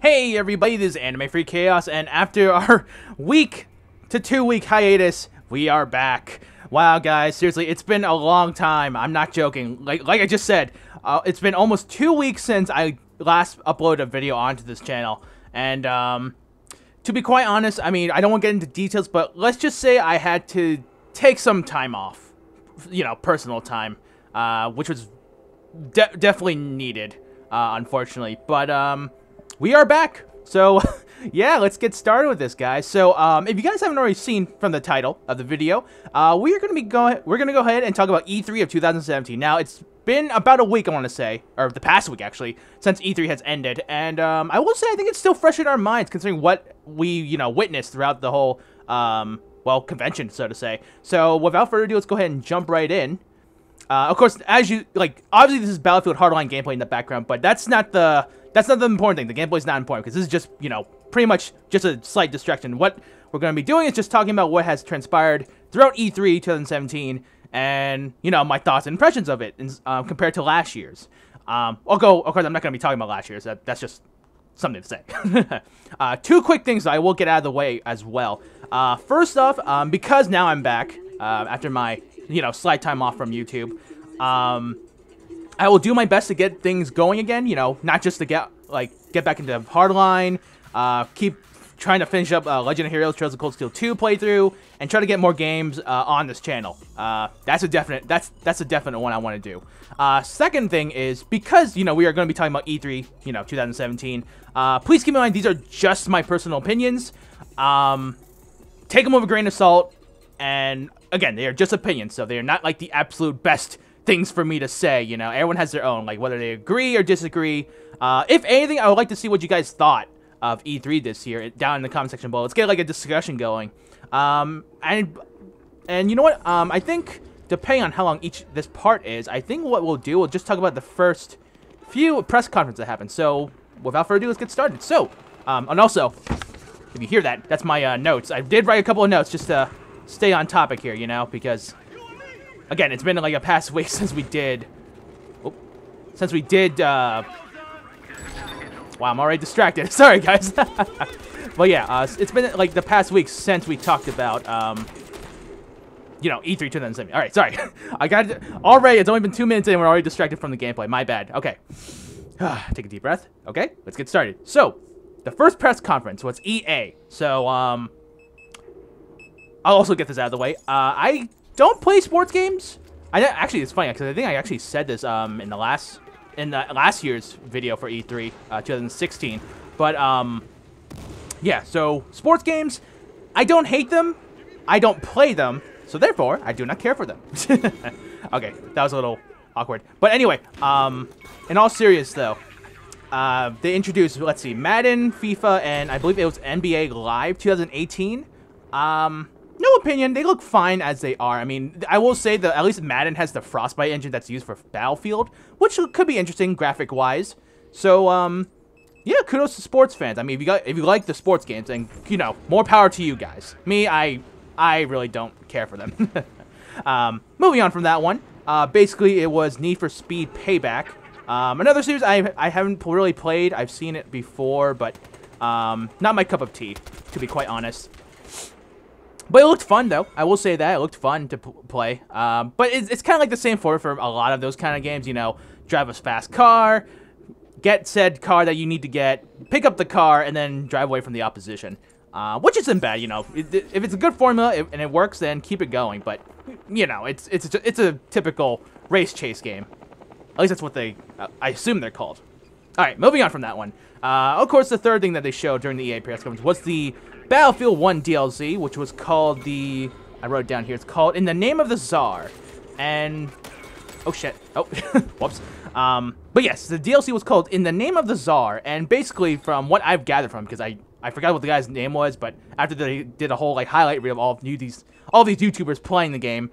Hey everybody, this is AnimefreakChaos, and after our week to 2 week hiatus, we are back. Wow guys, seriously, it's been a long time. I'm not joking. Like I just said, it's been almost 2 weeks since I last uploaded a video onto this channel. And to be quite honest, I mean, I don't want to get into details, but let's just say I had to take some time off. You know, personal time, which was definitely needed, unfortunately. But we are back, so yeah, let's get started with this, guys. So if you guys haven't already seen from the title of the video, we're gonna go ahead and talk about E3 of 2017. Now it's been about a week, I want to say, or the past week actually, since E3 has ended, and I will say I think it's still fresh in our minds considering what we witnessed throughout the whole well, convention, so to say. So without further ado, let's go ahead and jump right in. Of course, as you obviously this is Battlefield Hardline gameplay in the background, but that's not the important thing. The gameplay's not important because this is just, pretty much just a slight distraction. What we're going to be doing is just talking about what has transpired throughout E3 2017 and, my thoughts and impressions of it compared to last year's. Of course, I'm not going to be talking about last year's. That's just something to say. Two quick things I will get out of the way as well. First off, because now I'm back after my, slight time off from YouTube, I will do my best to get things going again, not just to get back into Hardline, keep trying to finish up Legend of Heroes Trails of Cold Steel 2 playthrough, and try to get more games on this channel. That's a definite one I want to do. Second thing is, because, we are going to be talking about E3, 2017, please keep in mind these are just my personal opinions. Take them with a grain of salt, and again, they are just opinions, so they are not like the absolute best things for me to say. Everyone has their own, whether they agree or disagree. If anything, I would like to see what you guys thought of E3 this year down in the comment section below. Let's get a discussion going. And you know what? I think depending on how long this part is, I think what we'll do, we'll just talk about the first few press conferences that happened. So without further ado, let's get started. So, and also, if you hear that, that's my notes. I did write a couple of notes just to stay on topic here, because again, it's been like a past week since we did. Wow, I'm already distracted. Sorry, guys. But yeah, it's been like the past week since we talked about, E3 2017. All right, sorry. I got it already. It's only been 2 minutes in, and we're already distracted from the gameplay. My bad. Okay. Take a deep breath. Okay, let's get started. So, the first press conference was EA. So, I'll also get this out of the way. I don't play sports games. Actually, it's funny because I think I actually said this in the last year's video for E3 2016. But yeah, so sports games, I don't hate them, I don't play them, so therefore I do not care for them. Okay, that was a little awkward. But anyway, in all seriousness though, they introduced, let's see, Madden, FIFA, and I believe it was NBA Live 2018. No opinion, they look fine as they are. I mean, I will say that at least Madden has the Frostbite engine that's used for Battlefield, which could be interesting graphic-wise. So, yeah, kudos to sports fans. I mean, if you like the sports games, then, more power to you guys. Me, I really don't care for them. Moving on from that one, basically it was Need for Speed Payback. Another series I haven't really played. I've seen it before, but not my cup of tea, to be quite honest. But it looked fun, though. I will say that. It looked fun to play. But it's kind of like the same for a lot of those kind of games. Drive a fast car, get said car that you need to get, pick up the car, and then drive away from the opposition. Which isn't bad, If it's a good formula and it works, then keep it going. But, it's a typical race chase game. At least that's what I assume they're called. All right, moving on from that one. Of course, the third thing that they showed during the EA press conference was the Battlefield 1 DLC, which was called I wrote it down here, it's called In the Name of the Tsar. And, oh shit, oh, whoops. But yes, the DLC was called In the Name of the Tsar, and basically from what I've gathered from, because I forgot what the guy's name was, but after they did a whole highlight reel of all these YouTubers playing the game,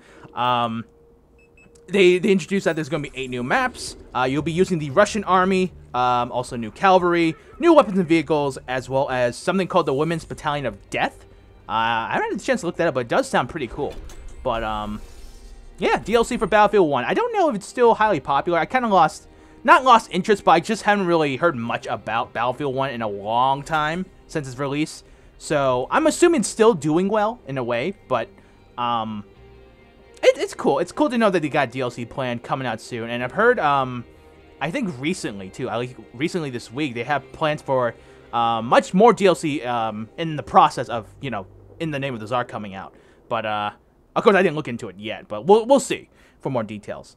they introduced that there's going to be 8 new maps. You'll be using the Russian army, also new cavalry, new weapons and vehicles, as well as something called the Women's Battalion of Death. I haven't had a chance to look that up, but it does sound pretty cool. But, yeah, DLC for Battlefield 1. I don't know if it's still highly popular. I kind of lost not lost interest, but I just haven't really heard much about Battlefield 1 in a long time since its release. So I'm assuming it's still doing well in a way, but it's cool. It's cool to know that they got DLC planned coming out soon. And I've heard, I think recently too, recently this week, they have plans for much more DLC in the process of, you know, In the Name of the Czar coming out. But of course, I didn't look into it yet, but we'll see for more details.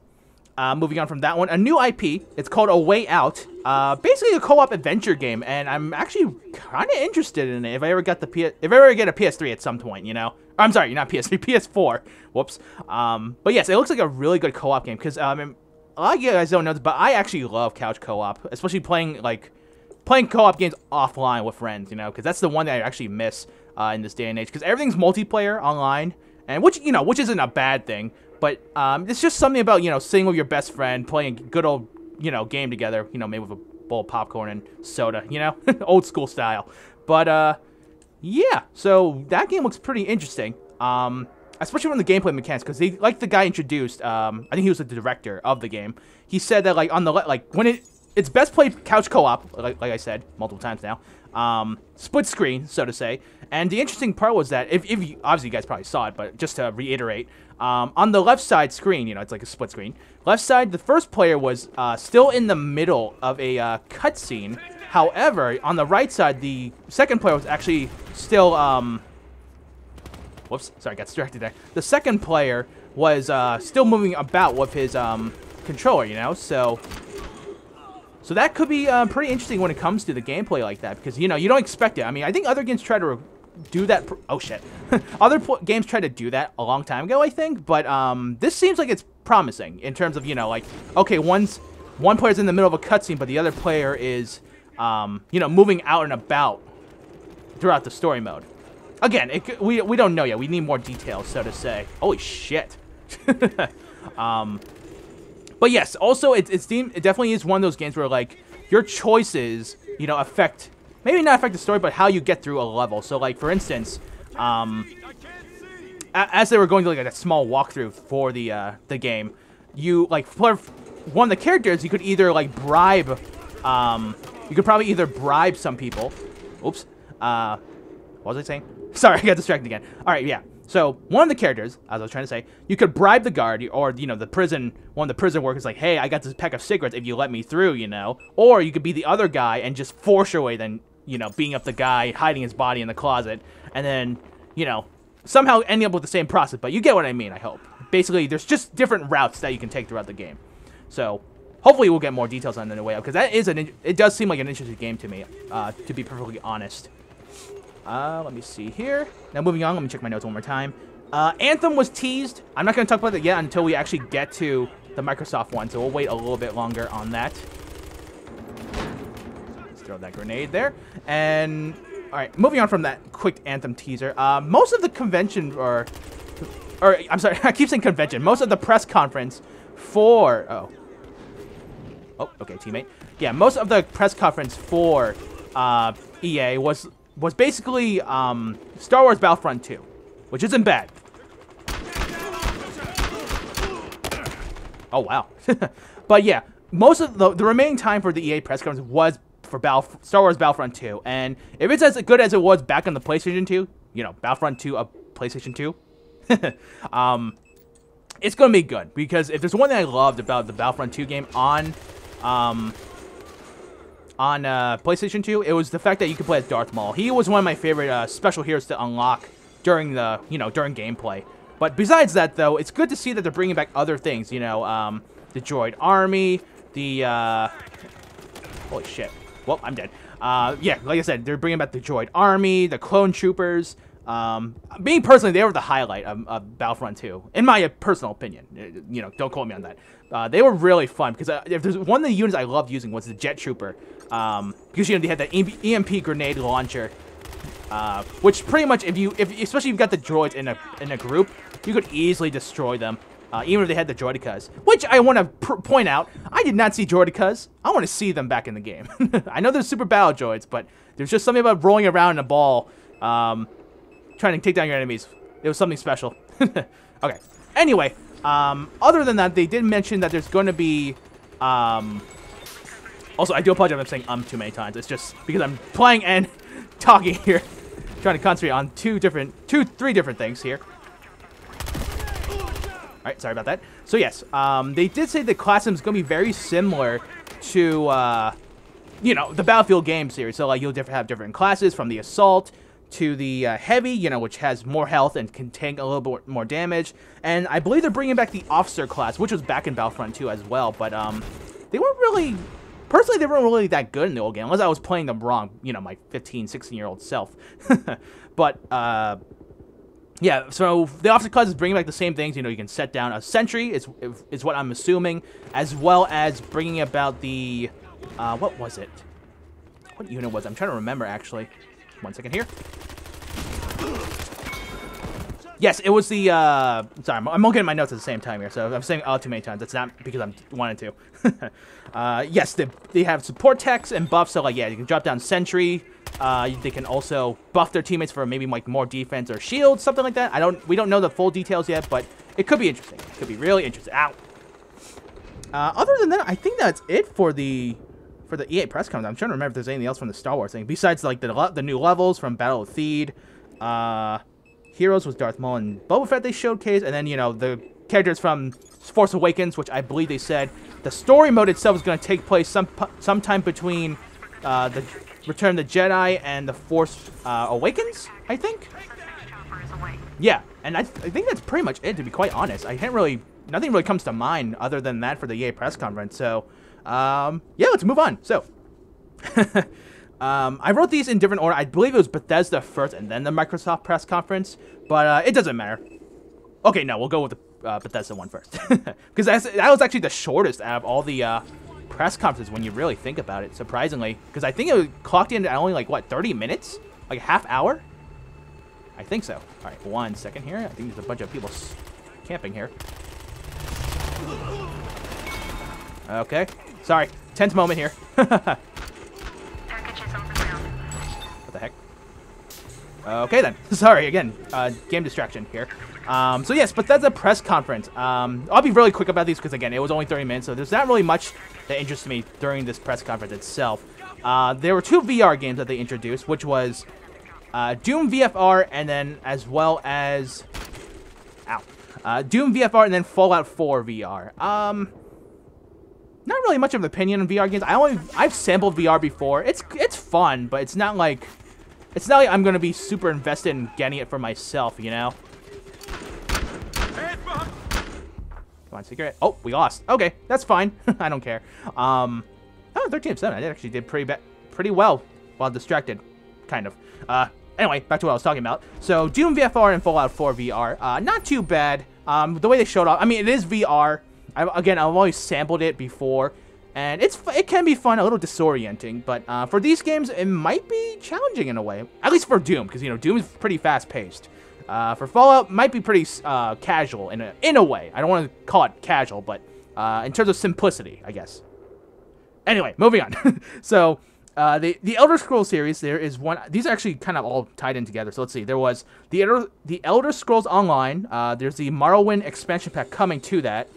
Moving on from that one, a new IP. It's called A Way Out. Basically a co-op adventure game, and I'm actually kind of interested in it. If I ever get a PS3 at some point, you know. I'm sorry, not PS3, PS4. Whoops. But yes, it looks like a really good co-op game because a lot of you guys don't know this, but I actually love couch co-op, especially playing co-op games offline with friends, you know, because that's the one that I actually miss in this day and age. Because everything's multiplayer online, and which isn't a bad thing. But it's just something about, you know, sitting with your best friend, playing a good old, you know, game together, you know, maybe with a bowl of popcorn and soda, you know, old school style. But yeah, so that game looks pretty interesting, especially from the gameplay mechanics, because like the guy introduced, I think he was the director of the game. He said that like on the when it's best played couch co-op, like I said multiple times now, split screen, so to say. And the interesting part was that if you, obviously you guys probably saw it, but just to reiterate, on the left side screen, you know, it's like a split screen. Left side, the first player was still in the middle of a cutscene. However, on the right side, the second player was actually still, whoops, sorry, I got distracted there. The second player was still moving about with his controller, you know, so that could be pretty interesting when it comes to the gameplay like that, because, you know, you don't expect it. I mean, I think other games try to do that. Oh, shit. Other games tried to do that a long time ago, I think, but this seems like it's promising in terms of, you know, like, okay, one player's in the middle of a cutscene, but the other player is, you know, moving out and about throughout the story mode. Again, we don't know yet. We need more details, so to say. Holy shit. But yes, also it definitely is one of those games where like your choices, you know, maybe not affect the story, but how you get through a level. So like for instance, as they were going to like a small walkthrough for the game, you like for one of the characters, you could either like bribe, you could probably either bribe some people. Oops. What was I saying? Sorry, I got distracted again. All right, yeah. So one of the characters, as I was trying to say, you could bribe the guard or, you know, one of the prison workers, like, hey, I got this pack of cigarettes if you let me through, you know. Or you could be the other guy and just force your way, then, you know, beating up the guy, hiding his body in the closet, and then, you know, somehow ending up with the same process. But you get what I mean, I hope. Basically, there's just different routes that you can take throughout the game. So hopefully we'll get more details on the way out, because it does seem like an interesting game to me, to be perfectly honest. Let me see here. Now moving on, let me check my notes one more time. Anthem was teased. I'm not going to talk about it yet until we actually get to the Microsoft one, so we'll wait a little bit longer on that. Let's throw that grenade there. And, alright, moving on from that quick Anthem teaser. Most of the convention, or I'm sorry, I keep saying convention. Most of the press conference for, oh, okay, teammate. Yeah, most of the press conference for EA was basically Star Wars Battlefront 2, which isn't bad. Oh, wow. But yeah, most of the remaining time for the EA press conference was for Star Wars Battlefront 2. And if it's as good as it was back on the PlayStation 2, you know, Battlefront 2 of PlayStation 2, it's going to be good. Because if there's one thing I loved about the Battlefront 2 game on PlayStation 2, it was the fact that you could play as Darth Maul. He was one of my favorite special heroes to unlock during during gameplay. But besides that, though, it's good to see that they're bringing back other things. You know, the droid army, the holy shit. Well, I'm dead. Yeah, like I said, they're bringing back the droid army, the clone troopers. Me personally, they were the highlight of Battlefront 2, in my personal opinion. You know, don't quote me on that. They were really fun because if there's one of the units I loved using was the jet trooper, because you know they had that EMP grenade launcher, which pretty much especially if you've got the droids in a group, you could easily destroy them, even if they had the droidicas. Which I want to point out, I did not see droidicas. I want to see them back in the game. I know they're super battle droids, but there's just something about rolling around in a ball, trying to take down your enemies. It was something special. Okay. Anyway, other than that, they did mention that there's going to be Also, I do apologize if I'm saying too many times. It's just because I'm playing and talking here. Trying to concentrate on three different things here. Alright, sorry about that. So yes, they did say the class system is going to be very similar to, you know, the Battlefield game series. So, like, you'll have different classes from the Assault to the Heavy, you know, which has more health and can tank a little bit more damage. And I believe they're bringing back the Officer class, which was back in Battlefront 2 as well. But, they weren't really... Personally, they weren't really that good in the old game, unless I was playing them wrong, you know, my 15, 16-year-old self. But, yeah, so the Officer class is bringing back the same things. You know, you can set down a sentry, is what I'm assuming, as well as bringing about the, what was it? What unit was it? I'm trying to remember, actually. 1 second here. Yes, it was the, sorry, I'm looking at my notes at the same time here, so if I'm saying too many times, it's not because I'm wanting to. Yes, they have support techs and buffs, so, like, yeah, you can drop down sentry. They can also buff their teammates for maybe, like, more defense or shield, something like that. We don't know the full details yet, but it could be interesting. It could be really interesting. Ow. Other than that, I think that's it for the EA press conference. I'm trying to remember if there's anything else from the Star Wars thing, besides, like, the new levels from Battle of Theed. Heroes was Darth Maul and Boba Fett they showcased, and then, you know, the characters from Force Awakens, which I believe they said the story mode itself is going to take place sometime between the Return of the Jedi and the Force Awakens, I think. Yeah, and I think that's pretty much it, to be quite honest. Nothing really comes to mind other than that for the EA press conference. So, yeah, let's move on. So, I wrote these in different order. I believe it was Bethesda first and then the Microsoft press conference, but it doesn't matter. Okay, no, we'll go with the Bethesda one first. Because that was actually the shortest out of all the press conferences when you really think about it, surprisingly. Because I think it clocked in at only, like, what, 30 minutes? Like a half hour? I think so. All right, 1 second here. I think there's a bunch of people camping here. Okay. Sorry. Tense moment here. What the heck? Okay, then. Sorry, again. Game distraction here. So, yes, Bethesda press conference. I'll be really quick about these because, again, it was only 30 minutes, so there's not really much that interests me during this press conference itself. There were 2 VR games that they introduced, which was Doom VFR and then as well as... Doom VFR and then Fallout 4 VR. Not really much of an opinion on VR games. I've sampled VR before. It's fun, but it's not like I'm gonna be super invested in getting it for myself, you know? Come on, secret. Oh, we lost. Okay, that's fine. I don't care. Oh, 13-7. I actually did pretty well while distracted, kind of. Anyway, back to what I was talking about. So, Doom VFR and Fallout 4 VR. Not too bad. The way they showed off, I mean, it is VR. I've always sampled it before, and it can be fun, a little disorienting, but for these games, it might be challenging in a way. At least for Doom, because, you know, Doom is pretty fast-paced. For Fallout, might be pretty casual in a way. I don't want to call it casual, but in terms of simplicity, I guess. Anyway, moving on. So, the Elder Scrolls series, there is one. These are actually kind of all tied in together. So let's see. There was the Elder Scrolls Online. There's the Morrowind expansion pack coming to that.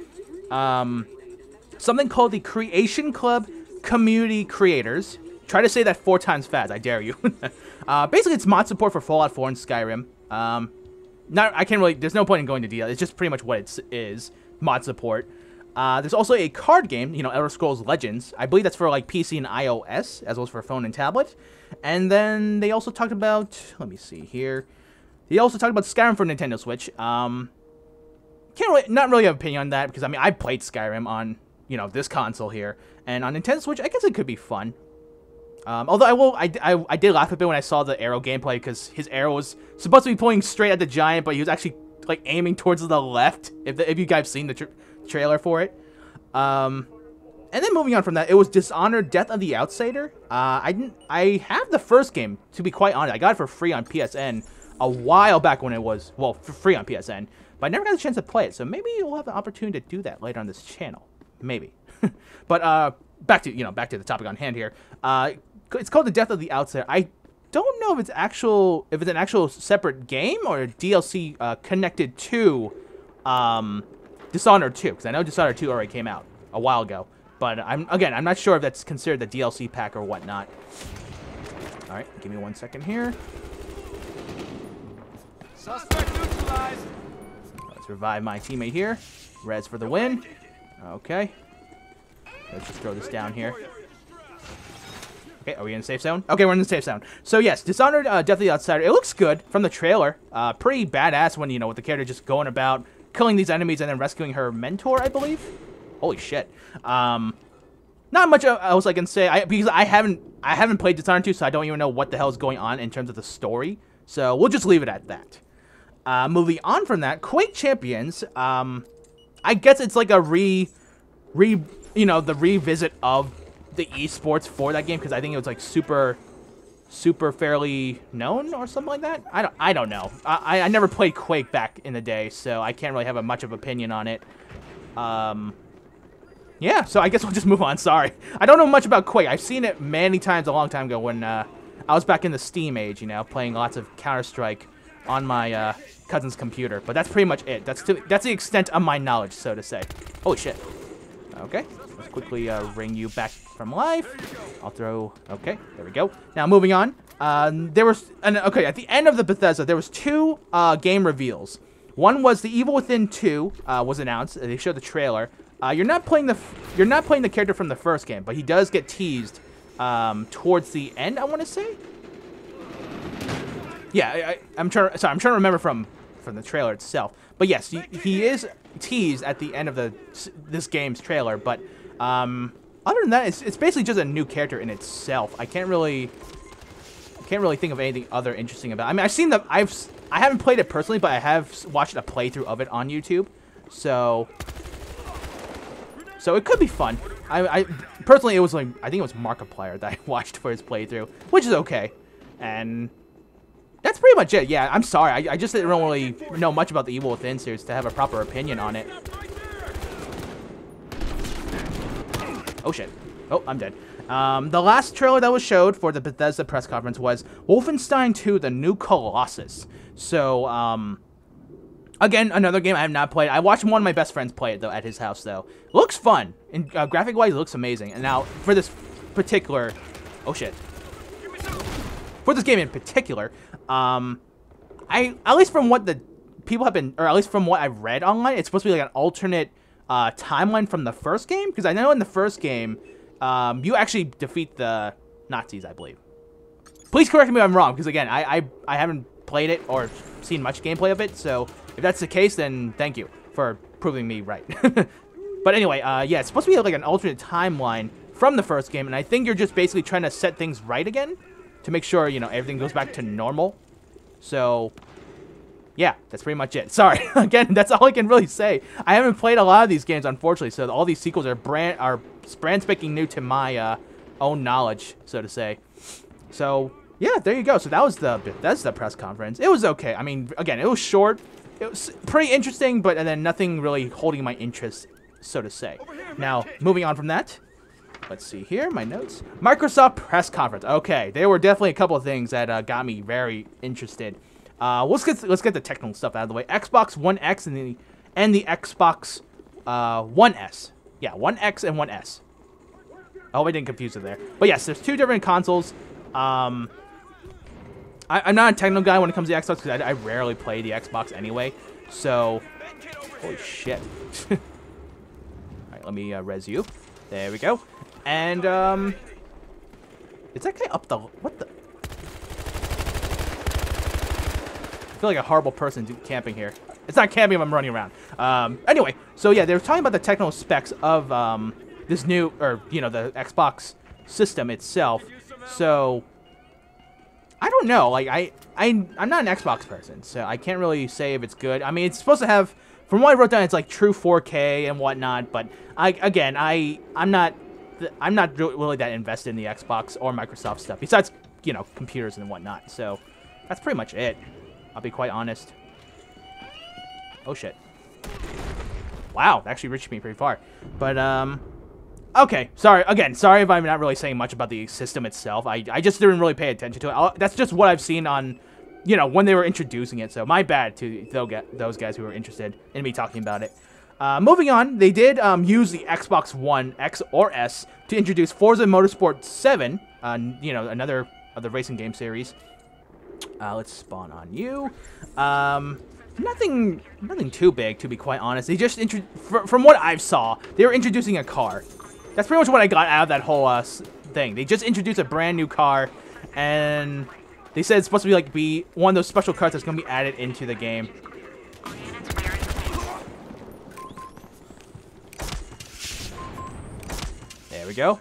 Something called the Creation Club Community Creators. Try to say that 4 times fast. I dare you. Basically, it's mod support for Fallout 4 and Skyrim. I can't really. There's no point in going into detail. It's just pretty much what it is. Mod support. There's also a card game, you know, Elder Scrolls Legends. I believe that's for, like, PC and iOS, as well as for phone and tablet. And then they also talked about, let me see here. They also talked about Skyrim for Nintendo Switch. Not really have an opinion on that, because, I mean, I played Skyrim on, you know, this console here. And on Nintendo Switch, I guess it could be fun. Although I did laugh a bit when I saw the arrow gameplay, because his arrow was supposed to be pointing straight at the giant, but he was actually, like, aiming towards the left, if you guys have seen the trailer for it. And then moving on from that, it was Dishonored: Death of the Outsider. I have the first game, to be quite honest. I got it for free on PSN a while back when it was, well, for free on PSN, but I never got a chance to play it, so maybe we'll have an opportunity to do that later on this channel. Maybe. But back to the topic on hand here. It's called The Death of the Outsider. I don't know if it's an actual separate game or a DLC connected to Dishonored 2, because I know Dishonored 2 already came out a while ago. But I'm not sure if that's considered the DLC pack or whatnot. All right, give me 1 second here. Suspect neutralized. Let's revive my teammate here. Res for the win. Okay. Let's just throw this down here. Okay, are we in the safe zone? Okay, we're in the safe zone. So yes, Dishonored, definitely outsider. It looks good from the trailer. Pretty badass when, you know, with the character just going about killing these enemies and then rescuing her mentor, I believe. Holy shit. Not much else I can say because I haven't played Dishonored 2, so I don't even know what the hell is going on in terms of the story. So we'll just leave it at that. Moving on from that, Quake Champions. I guess it's like a the revisit of the esports for that game because I think it was like super fairly known or something like that. I don't know. I never played Quake back in the day, so I can't really have much of an opinion on it. Yeah, so I guess we'll just move on. Sorry, I don't know much about Quake. I've seen it many times a long time ago when I was back in the Steam age, you know, playing lots of Counter-Strike on my cousin's computer. But that's pretty much it. That's the extent of my knowledge, so to say. Holy shit. Okay, let's quickly ring you back from life. I'll throw. Okay, there we go. Now moving on. Okay, at the end of the Bethesda, there was 2 game reveals. One was the Evil Within 2 was announced. They showed the trailer. You're not playing the character from the first game, but he does get teased towards the end, I want to say. Yeah, I'm trying to remember from the trailer itself. But yes, he is teased at the end of this game's trailer. But other than that, it's basically just a new character in itself. I can't really think of anything other interesting about it. I mean, I haven't played it personally, but I have watched a playthrough of it on YouTube. So it could be fun. I personally, it was like, I think it was Markiplier that I watched for his playthrough, which is okay. And that's pretty much it. Yeah, I'm sorry. I just didn't really know much about the Evil Within series to have a proper opinion on it. Oh, shit. Oh, I'm dead. The last trailer that was showed for the Bethesda press conference was Wolfenstein 2, The New Colossus. So, again, another game I have not played. I watched one of my best friends play it, though, at his house, though. It looks fun. And graphic-wise, it looks amazing. And now, for this particular... Oh, shit. For this game in particular, at least from what the people have been... Or at least from what I've read online, it's supposed to be like an alternate timeline from the first game. Because I know in the first game, you actually defeat the Nazis, I believe. Please correct me if I'm wrong, because, again, I haven't played it or seen much gameplay of it, so... If that's the case, then thank you for proving me right. But anyway, yeah, it's supposed to be like an alternate timeline from the first game, and I think you're just basically trying to set things right again to make sure, you know, everything goes back to normal. So, yeah, that's pretty much it. Sorry, again, that's all I can really say. I haven't played a lot of these games, unfortunately, so all these sequels are brand spanking new to my own knowledge, so to say. So, yeah, there you go. So that was the Bethesda press conference. It was okay. I mean, again, it was short. It was pretty interesting, but and then nothing really holding my interest, so to say. Now, moving on from that, let's see here, my notes. Microsoft press conference. Okay, there were definitely a couple of things that got me very interested. Let's get the technical stuff out of the way. Xbox One X and the Xbox One S. Yeah, One X and One S. I hope I didn't confuse it there. But yes, there's 2 different consoles. I'm not a technical guy when it comes to Xbox because I rarely play the Xbox anyway. So, holy shit. Alright, let me res you. There we go. And, is that guy up the... What the... I feel like a horrible person camping here. It's not camping if I'm running around. Anyway, so yeah, they were talking about the technical specs of this new, or, you know, the Xbox system itself. So... I don't know, like, I'm not an Xbox person, so I can't really say if it's good. I mean, it's supposed to have, from what I wrote down, it's like true 4K and whatnot, but I'm not really that invested in the Xbox or Microsoft stuff, besides, you know, computers and whatnot, so that's pretty much it. I'll be quite honest. Oh, shit. Wow, that actually reached me pretty far. But, okay, sorry if I'm not really saying much about the system itself. I just didn't really pay attention to it. That's just what I've seen on, you know, when they were introducing it. So my bad to those guys who were interested in me talking about it. Moving on, they did use the Xbox One X or S to introduce Forza Motorsport 7, you know, another of the racing game series. Let's spawn on you. Nothing too big, to be quite honest. They just from what I've saw, they were introducing a car. That's pretty much what I got out of that whole thing. They just introduced a brand new car, and they said it's supposed to be one of those special cars that's going to be added into the game. There we go.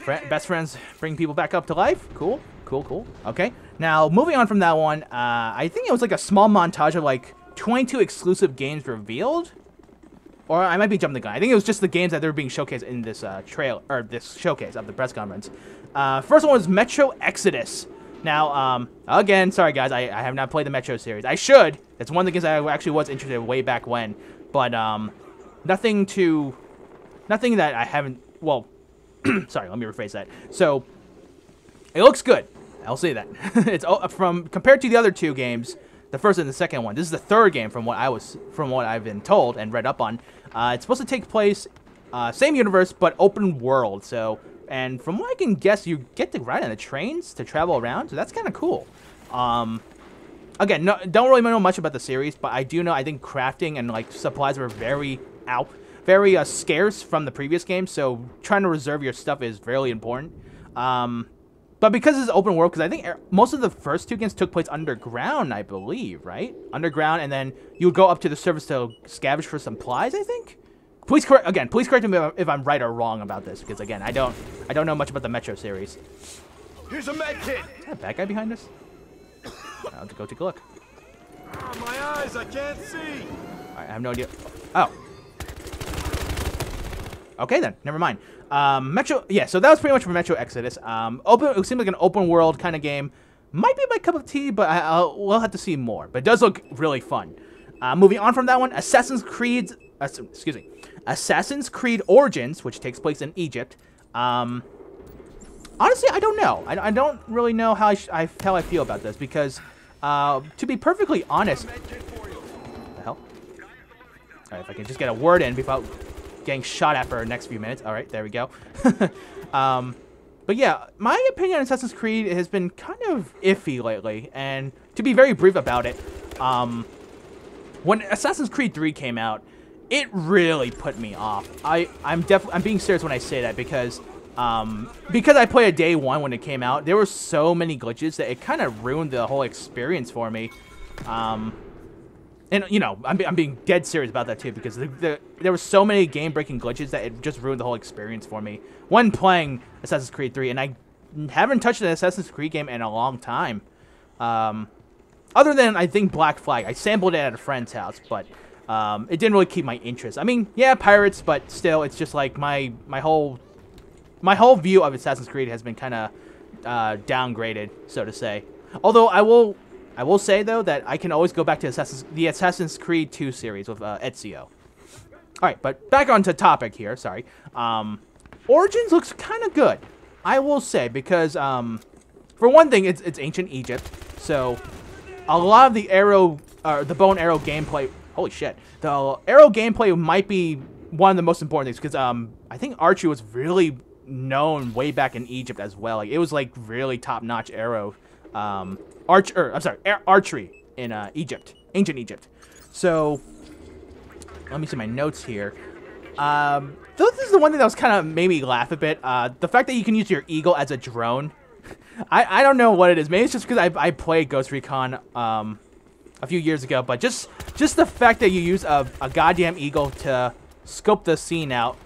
Best friends bring people back up to life. Cool, cool, cool. Okay. Now, moving on from that one, I think it was like a small montage of like 22 exclusive games revealed. Or I might be jumping the gun. I think it was just the games that they were being showcased in this this showcase of the press conference. First one was Metro Exodus. Now, again, sorry guys, I have not played the Metro series. I should. It's one of the games I actually was interested in way back when. But nothing that I haven't. Well, sorry, let me rephrase that. So it looks good. I'll say that. It's compared to the other two games, the first and the second one. This is the third game from what I've been told and read up on. It's supposed to take place same universe but open world. So, and from what I can guess, you get to ride on the trains to travel around. So that's kind of cool. Again, don't really know much about the series, but I do know I think crafting and like supplies were very scarce from the previous game. So trying to reserve your stuff is really important. But because it's open world, because I think most of the first two games took place underground, I believe, right? Underground, and then you would go up to the surface to scavenge for supplies, I think? Please correct me if I'm right or wrong about this, because again, I don't know much about the Metro series. Here's a med kit. Is that a bad guy behind us? I'll have to go take a look. Oh, my eyes, I can't see. I have no idea. Oh. Okay then, never mind. Metro, yeah, so that was pretty much for Metro Exodus. It seemed like an open world kind of game. Might be my cup of tea, but we'll have to see more. But it does look really fun. Moving on from that one, Assassin's Creed Origins, which takes place in Egypt. Honestly, I don't know. I don't really know how I feel about this because, to be perfectly honest, what the hell? All right, if I can just get a word in before getting shot at for the next few minutes. All right, there we go. But yeah, my opinion on Assassin's Creed has been kind of iffy lately, and to be very brief about it, when Assassin's Creed 3 came out, it really put me off. I'm being serious when I say that because I played it day one when it came out. There were so many glitches that it kind of ruined the whole experience for me. And, you know, I'm being dead serious about that, too, because there were so many game-breaking glitches that it just ruined the whole experience for me when playing Assassin's Creed 3, and I haven't touched an Assassin's Creed game in a long time. Other than, I think, Black Flag. I sampled it at a friend's house, but it didn't really keep my interest. I mean, yeah, pirates, but still, it's just like my whole view of Assassin's Creed has been kind of downgraded, so to say. Although I will say, though, that I can always go back to the Assassin's Creed 2 series with Ezio. Alright, but back onto topic here, sorry. Origins looks kind of good, I will say, because, for one thing, it's ancient Egypt, so a lot of the bow and arrow gameplay, holy shit, the arrow gameplay might be one of the most important things, because, I think archery was really known way back in Egypt as well. Like, it was, like, really top-notch arrow, archery in Egypt, ancient Egypt. So, let me see my notes here. This is the one thing that was kind of made me laugh a bit. The fact that you can use your eagle as a drone. I don't know what it is. Maybe it's just because I played Ghost Recon a few years ago. But just the fact that you use a goddamn eagle to scope the scene out.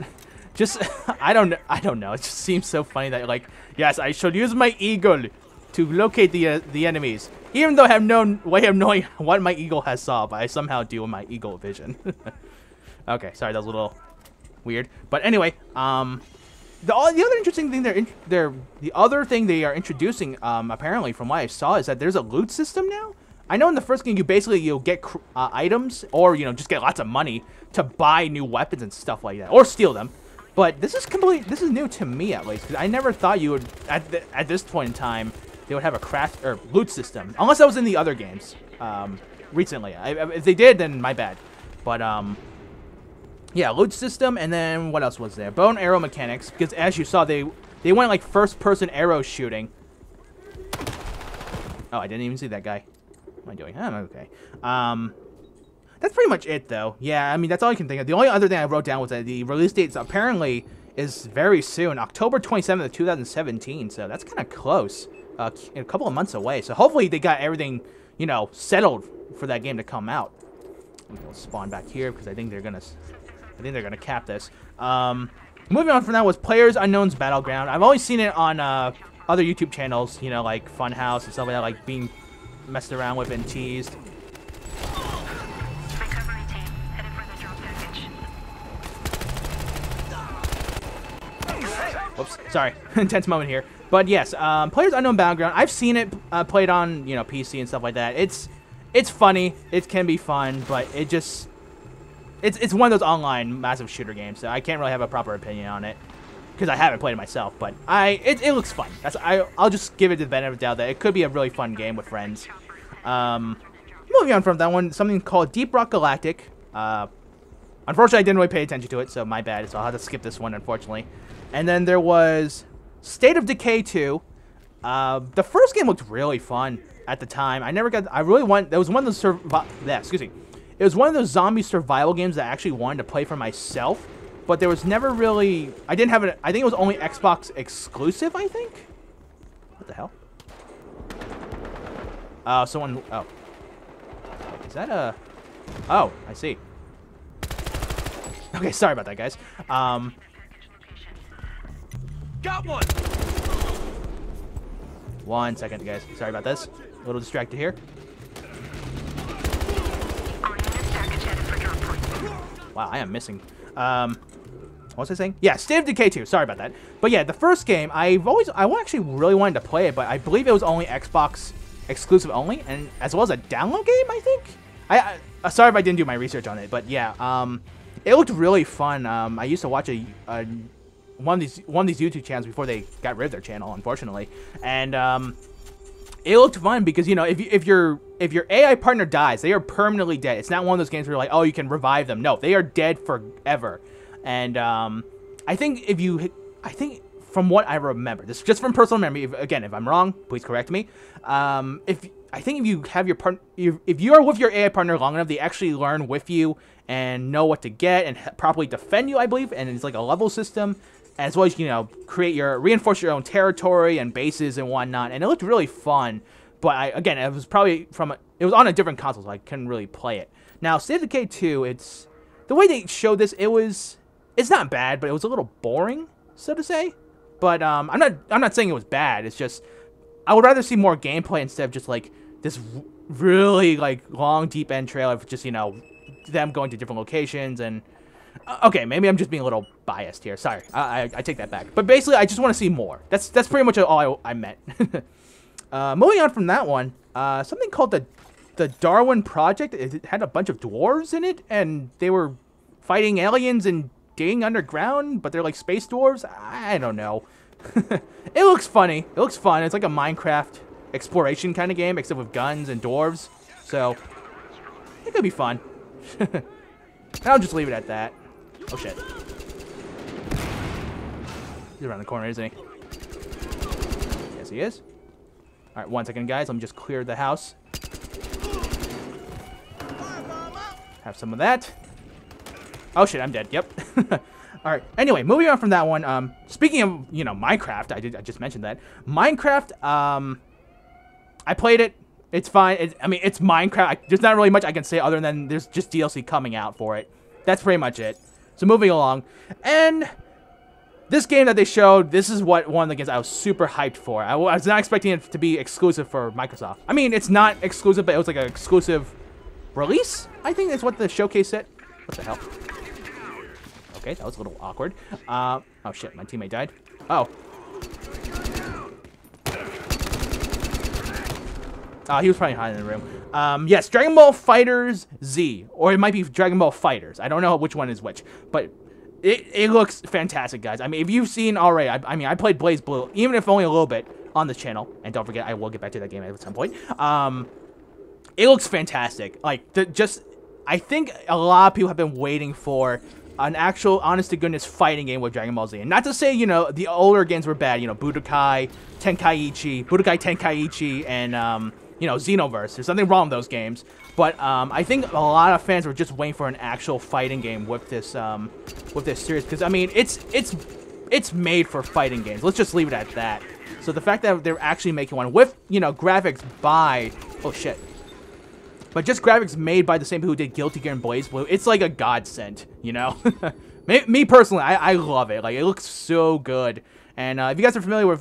Just I don't know. It just seems so funny that like, yes, I should use my eagle to locate the enemies. Even though I have no way of knowing what my eagle has saw, but I somehow do with my eagle vision. Okay, sorry, that was a little weird. But anyway, the other interesting thing the other thing they are introducing, apparently from what I saw, is that there's a loot system now. I know in the first game you'll get items, or just get lots of money to buy new weapons and stuff like that, or steal them. But this is new to me at least, because I never thought you would at this point in time they would have a craft or loot system, unless that was in the other games recently. If they did, then my bad. But yeah, loot system, and then what else was there? Bow and arrow mechanics, because as you saw, they went like first-person arrow shooting. Oh, I didn't even see that guy. What am I doing? I'm okay. That's pretty much it, though. Yeah, I mean, that's all I can think of. The only other thing I wrote down was that the release date apparently is very soon, October 27th of 2017, so that's kind of close. A couple of months away, so hopefully they got everything, you know, settled for that game to come out. We'll spawn back here, because I think they're gonna cap this. Moving on from that was PlayerUnknown's Battleground. I've always seen it on other YouTube channels, you know, like Funhouse and stuff like that, like being messed around with and teased. Recovery team headed for the drop package. Whoops, sorry, intense moment here. But yes, PlayerUnknown Battleground. I've seen it played on, you know, PC and stuff like that. It's funny. It can be fun, but it's one of those online massive shooter games, so I can't really have a proper opinion on it because I haven't played it myself. But it looks fun. I'll just give it the benefit of the doubt that it could be a really fun game with friends. Moving on from that one, something called Deep Rock Galactic. Unfortunately, I didn't really pay attention to it, so my bad. So I'll have to skip this one, unfortunately. And then there was State of Decay 2. The first game looked really fun at the time. That was one of those It was one of those zombie survival games that I actually wanted to play for myself, but there was never really, I think it was only Xbox exclusive, I think? What the hell? Oh. Is that a, oh, I see. Okay, sorry about that, guys. Got one. 1 second, guys. Sorry about this. A little distracted here. Wow, I am missing. What was I saying? Yeah, State of Decay 2. Sorry about that. But yeah, the first game, I actually really wanted to play it, but I believe it was only Xbox exclusive only, and as well as a download game, I think. Sorry if I didn't do my research on it, but yeah, it looked really fun. I used to watch one of these YouTube channels before they got rid of their channel, unfortunately, and it looked fun because, you know, if your AI partner dies, they are permanently dead. It's not one of those games where you're like, oh, you can revive them. No, they are dead forever. And I think from what I remember, this is just from personal memory. Again, if I'm wrong, please correct me. If you have your if you are with your AI partner long enough, they actually learn with you and know what to get and properly defend you, I believe. And it's like a level system, as well as, you know, reinforce your own territory and bases and whatnot. And it looked really fun. But again, it was probably it was on a different console, so I couldn't really play it. Now, State of Decay 2, the way they showed this, it's not bad, but it was a little boring, so to say. But I'm not saying it was bad. It's just I would rather see more gameplay instead of just like this really like long deep end trail of just, you know, them going to different locations. And okay, maybe I'm just being a little biased here. Sorry, I take that back. But basically, I just want to see more. That's pretty much all I meant. Moving on from that one, something called the Darwin Project. It had a bunch of dwarves in it, and they were fighting aliens and digging underground, but they're like space dwarves. I don't know. It looks funny. It looks fun. It's like a Minecraft exploration kind of game, except with guns and dwarves. So it could be fun. I'll just leave it at that. Oh shit. He's around the corner, isn't he? Yes, he is. Alright, 1 second, guys. Let me just clear the house. Have some of that. Oh shit, I'm dead. Yep. Alright, anyway, moving on from that one. Speaking of, you know, Minecraft, I just mentioned that. Minecraft, I played it. It's fine. I mean, it's Minecraft. There's not really much I can say other than there's just DLC coming out for it. That's pretty much it. So moving along. And this game that they showed, this is one of the games I was super hyped for. I was not expecting it to be exclusive for Microsoft. I mean, it's not exclusive, but it was like an exclusive release, I think is what the showcase said. What the hell? Okay, that was a little awkward. Oh shit, my teammate died. Oh. He was probably hiding in the room. Yes, Dragon Ball FighterZ Z, or it might be Dragon Ball FighterZ. I don't know which one is which, but it looks fantastic, guys. I mean, if you've seen already, I mean, I played BlazBlue, even if only a little bit, on this channel, and don't forget, I will get back to that game at some point. It looks fantastic. Like, I think a lot of people have been waiting for an actual, honest-to-goodness fighting game with Dragon Ball Z. And not to say, you know, the older games were bad, you know, Budokai Tenkaichi, and, you know, Xenoverse. There's nothing wrong with those games. But I think a lot of fans were just waiting for an actual fighting game with this series. Because, I mean, it's made for fighting games. Let's just leave it at that. So the fact that they're actually making one with, you know, graphics by... Oh, shit. But just graphics made by the same people who did Guilty Gear and BlazBlue, it's like a godsend, you know? Me personally, I love it. Like, it looks so good. And if you guys are familiar with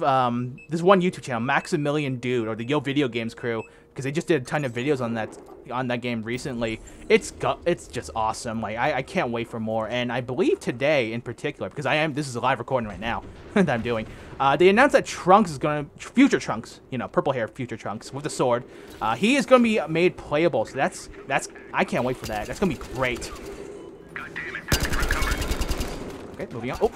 this one YouTube channel, Maximilian Dude, or the Yo Video Games crew, because they just did a ton of videos on that game recently, it's just awesome. Like, I can't wait for more. And I believe today, in particular, because this is a live recording right now that I'm doing, they announced that Trunks is future Trunks, you know, purple hair future Trunks with a sword, he is gonna be made playable. So that's I can't wait for that. That's gonna be great. Okay, moving on. Oh.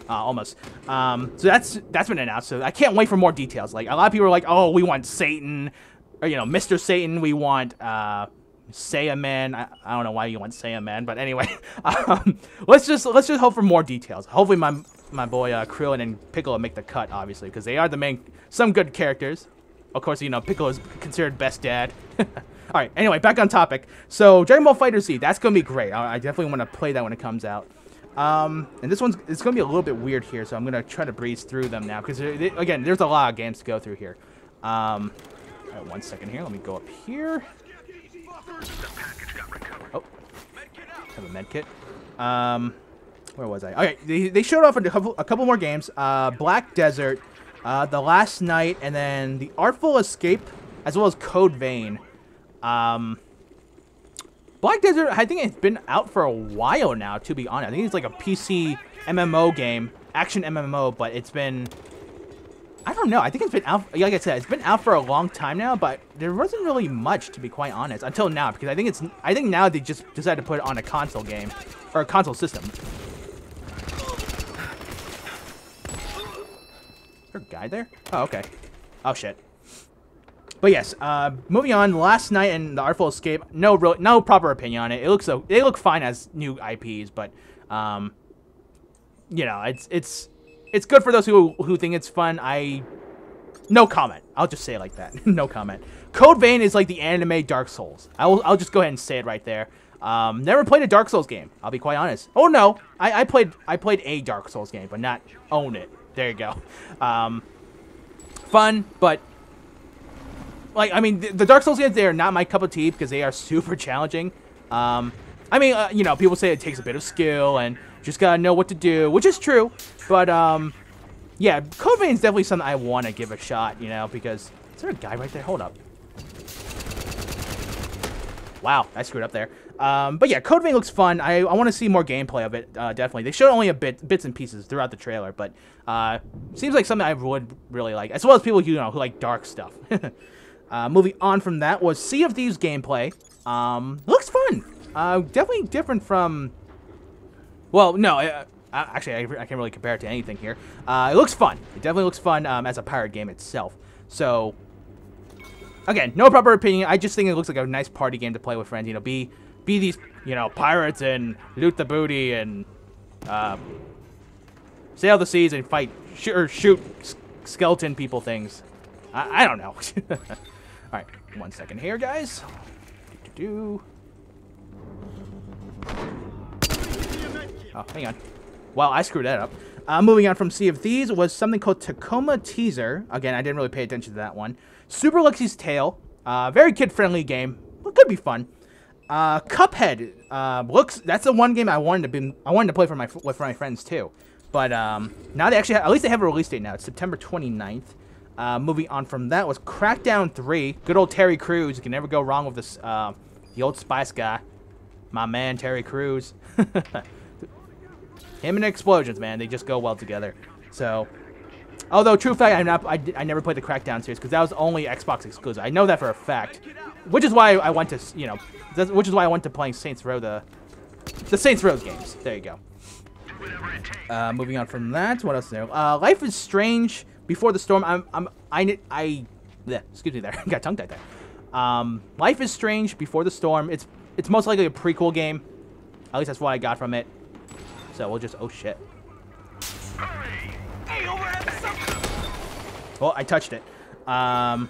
Almost. So that's been announced. So I can't wait for more details. Like, a lot of people are like, oh, we want Satan, or, you know, Mr. Satan. We want Saiyaman. I don't know why you want Saiyaman, but anyway, let's just hope for more details. Hopefully, my boy Krillin and Piccolo make the cut, obviously, because they are some good characters. Of course, you know, Piccolo is considered best dad. All right. Anyway, back on topic. So Dragon Ball FighterZ, that's gonna be great. I definitely want to play that when it comes out. And this it's going to be a little bit weird here, so I'm going to try to breeze through them now, because, again, there's a lot of games to go through here. All right, 1 second here. Let me go up here. Oh, have a med kit. Where was I? All right, they showed off a couple more games. Black Desert, The Last Night, and then The Artful Escape, as well as Code Vein. Black Desert, I think it's been out for a while now, to be honest. I think it's like a PC MMO game, action MMO, but it's been... I don't know. I think it's been out... Like I said, it's been out for a long time now, but there wasn't really much, to be quite honest, until now, because I think now they just decided to put it on a console game, or a console system. Is there a guy there? Oh, okay. Oh, shit. But yes, moving on. Last Night and The Artful Escape. No proper opinion on it. They look fine as new IPs, but you know, it's good for those who think it's fun. No comment. I'll just say it like that. No comment. Code Vein is like the anime Dark Souls. I'll just go ahead and say it right there. Never played a Dark Souls game. I'll be quite honest. Oh no, I played a Dark Souls game, but not own it. There you go. Fun, but. Like, I mean, the Dark Souls games, they are not my cup of tea because they are super challenging. I mean, you know, people say it takes a bit of skill and just gotta know what to do, which is true. But, yeah, Code Vein is definitely something I want to give a shot, you know, because... Is there a guy right there? Hold up. Wow, I screwed up there. But yeah, Code Vein looks fun. I want to see more gameplay of it, definitely. They showed only bits and pieces throughout the trailer, but seems like something I would really like, as well as people, you know, who like dark stuff. Moving on from that was Sea of Thieves gameplay. Looks fun. Definitely different from... Well, no, actually, I can't really compare it to anything here. It looks fun. It definitely looks fun as a pirate game itself. So, again, no proper opinion. I just think it looks like a nice party game to play with friends. You know, be these, you know, pirates and loot the booty and sail the seas and fight, shoot skeleton people things. I don't know. All right, 1 second here, guys. Oh, hang on. Wow, I screwed that up. Moving on from Sea of Thieves was something called Tacoma Teaser. Again, I didn't really pay attention to that one. Super Lexi's Tale. Very kid-friendly game. But could be fun. Cuphead. That's the one game I wanted to play with my friends too. But now they actually at least they have a release date now. It's September 29th. Moving on from that was Crackdown 3. Good old Terry Crews. You can never go wrong with this, the old Spice guy. My man, Terry Crews. Him and Explosions, man. They just go well together. So, although, true fact, I never played the Crackdown series because that was only Xbox exclusive. I know that for a fact. Which is why I went to, you know, which is why I went to playing Saints Row, the Saints Row games. There you go. Moving on from that, what else is there? Life is Strange. Before the Storm, excuse me there, got tongue tied there. Life is Strange, Before the Storm. It's most likely a prequel game. At least that's what I got from it. So we'll just... Oh, shit. Hey, overhead something. Well, I touched it. Let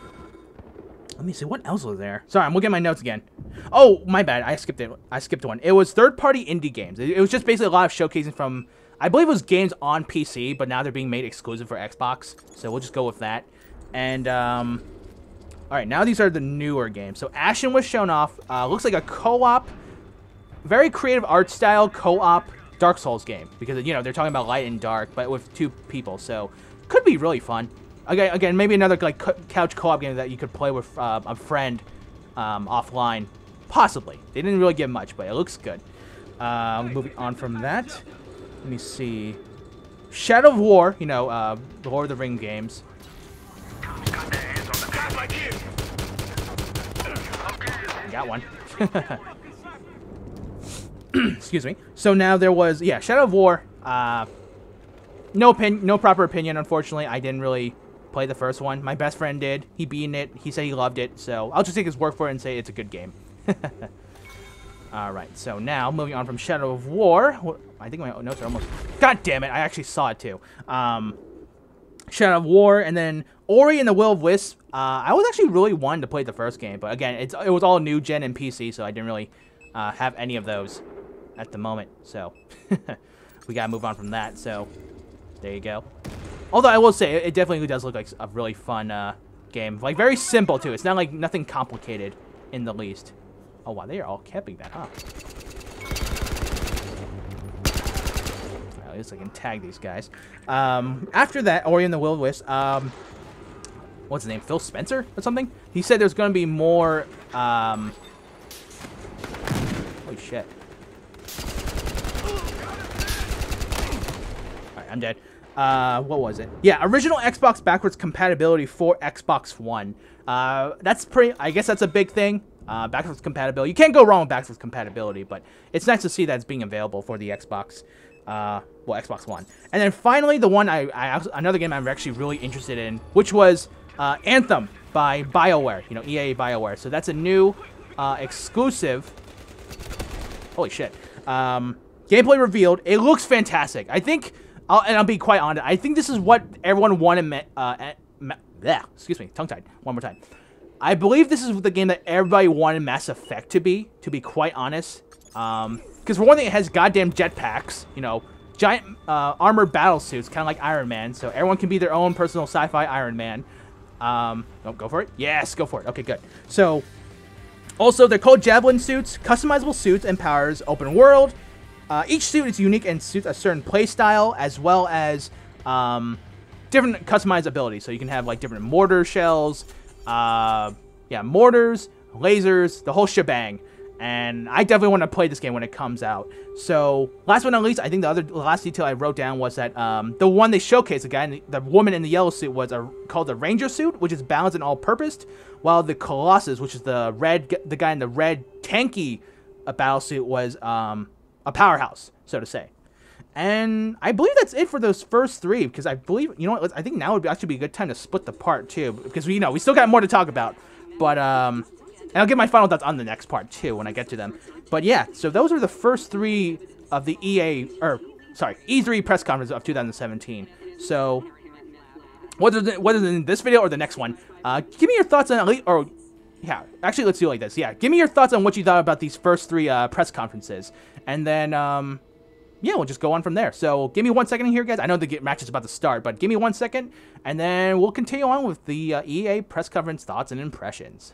me see. What else was there? Sorry, I'm looking at my notes again. Oh, my bad. I skipped it. I skipped one. It was third-party indie games. It was just basically a lot of showcasing from... I believe it was games on PC, but now they're being made exclusive for Xbox. So we'll just go with that. And, all right, now these are the newer games. So Ashen was shown off. Looks like a co-op, very creative art style co-op Dark Souls game. Because, you know, they're talking about light and dark, but with 2 people. So could be really fun. Again, maybe another like couch co-op game that you could play with a friend offline. Possibly. They didn't really give much, but it looks good. Moving on from that. Let me see. Shadow of War, you know, the Lord of the Ring games. Got one. Excuse me. So now there was, yeah, Shadow of War. No proper opinion, unfortunately. I didn't really play the first one. My best friend did. He beat it. He said he loved it. So I'll just take his word for it and say it's a good game. Alright, so now moving on from Shadow of War. I think my notes are almost... God damn it, I actually saw it too. Shadow of War, and then Ori and the Will of Wisps. I was actually really wanting to play the first game, but again, it was all new gen and PC, so I didn't really have any of those at the moment. So we gotta move on from that. So there you go. Although I will say, it definitely does look like a really fun game. Like, very simple, too. It's not, like, nothing complicated in the least. Oh, wow, they are all camping that, huh? At least I can tag these guys. After that, Ori and the Will of Wisps, what's his name? Phil Spencer or something? He said there's going to be more, holy shit. Alright, I'm dead. What was it? Yeah, original Xbox backwards compatibility for Xbox One. That's pretty, I guess that's a big thing. Backwards compatibility. You can't go wrong with backwards compatibility, but it's nice to see that it's being available for the Xbox, Xbox One. And then finally, the one another game I'm actually really interested in, which was, Anthem by BioWare, you know, EA BioWare. So that's a new, exclusive. Holy shit. Gameplay revealed. It looks fantastic. I think... I'll be quite honest. I think this is what everyone wanted. Excuse me, tongue-tied. One more time. I believe this is the game that everybody wanted Mass Effect to be quite honest. Because for one thing, it has goddamn jetpacks. You know, giant armored battle suits, kind of like Iron Man. So everyone can be their own personal sci-fi Iron Man. Oh, go for it. Yes, go for it. Okay, good. So, also they're called Javelin suits, customizable suits and powers, open world. Each suit is unique and suits a certain play style, as well as different customized abilities. So you can have like different mortar shells, mortars, lasers, the whole shebang. And I definitely want to play this game when it comes out. So last but not least, I think the last detail I wrote down was that the one they showcased, the woman in the yellow suit, was called the Ranger suit, which is balanced and all-purposed, while the Colossus, which is the guy in the red tanky battle suit, was a powerhouse, so to say. And I believe that's it for those first 3, because I believe, you know what, I think now would actually be a good time to split the part, too, because we still got more to talk about. But, and I'll get my final thoughts on the next part, too, when I get to them. But yeah, so those are the first 3 of the E3 press conference of 2017. So, whether in this video or the next one, give me your thoughts on, yeah, actually, let's do it like this. Yeah, give me your thoughts on what you thought about these first 3 press conferences. And then, yeah, we'll just go on from there. So, give me 1 second here, guys. I know the match is about to start, but give me 1 second. And then we'll continue on with the EA press conference thoughts and impressions.